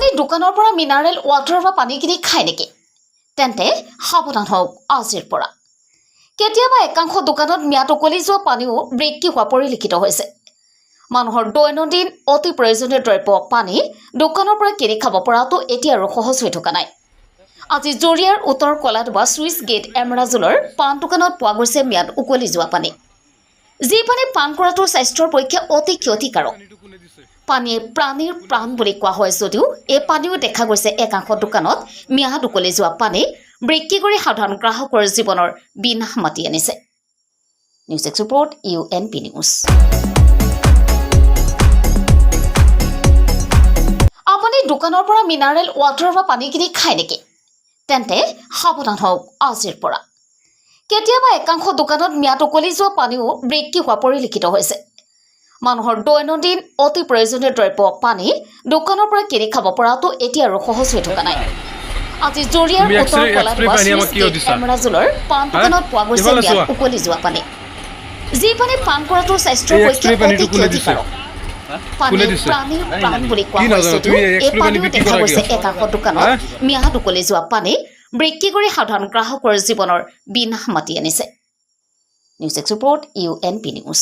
আপুনি দোকানৰ পৰা মিনাৰেল ৱাটাৰ বা পানী কিনি খায় নেকি? তেন্তে সাৱধান হওক আজিৰ পৰা। কেতিয়াবা একাংশ দোকানত ম্যাদ উকলি যোৱা পানীও বিক্ৰী হোৱা পৰিলক্ষিত হৈছে। মানুহৰ দৈনন্দিন অতি প্ৰয়োজনীয় দ্ৰব্য পানী দোকানৰ পৰা কিনি খাব পৰাটো এতিয়া আৰু সহজ হৈ থকা নাই। আজি জৰিয়াৰ উত্তৰ কলাডবা চুইচ গেট এমৰাজুলৰ পাণ দোকানত পোৱা গৈছে ম্যাদ উকলি যোৱা পানী। যি পানী পান কৰাটো স্বাস্থ্যৰ পক্ষে অতি ক্ষতিকাৰক। পানীয়ে প্ৰাণীৰ প্ৰাণ বুলি কোৱা হয় যদিও এই পানীও দেখা গৈছে একাংশ দোকানত ম্যাদ উকলি যোৱা পানী বিক্ৰী কৰি সাধাৰণ গ্ৰাহকৰ জীৱনৰ বিনাশ মাতি আনিছে। News x report UNP news. আপুনি দোকানৰ পৰা মিনাৰেল ৱাটাৰ বা পানী কিনি খায় নেকি? তেন্তে সাৱধান হওক আজিৰ পৰা। কেতিয়াবা একাংশ দোকানত ম্যাদ উকলি যোৱা পানীও বিক্ৰী হোৱা পৰিলক্ষিত হৈছে। মানুহৰ দৈনন্দিন অতি প্ৰয়োজনীয় দ্ৰব্য পানী দোকানৰ পৰা কিনি খাব পৰাটো এতিয়া আৰু সহজ হৈ থকা নাই। আজি জৰিয়াৰ উত্তৰ কলাডবা চুইচ গেট এমৰাজুলৰ পাণ দোকানত পোৱা গৈছে ম্যাদ উকলি যোৱা পানী। যি পানী পান কৰাটো স্বাস্থ্যৰ পক্ষে অতি ক্ষতিকাৰক। পানীয়ে প্ৰাণীৰ প্ৰাণ বুলি কোৱা হয় যদিও এই পানীও দেখা গৈছে একাংশ দোকানত ম্যাদ উকলি যোৱা পানী বিক্ৰী কৰি সাধাৰণ গ্ৰাহকৰ জীৱনৰ বিনাশ মাতি আনিছে। News x report UNP news.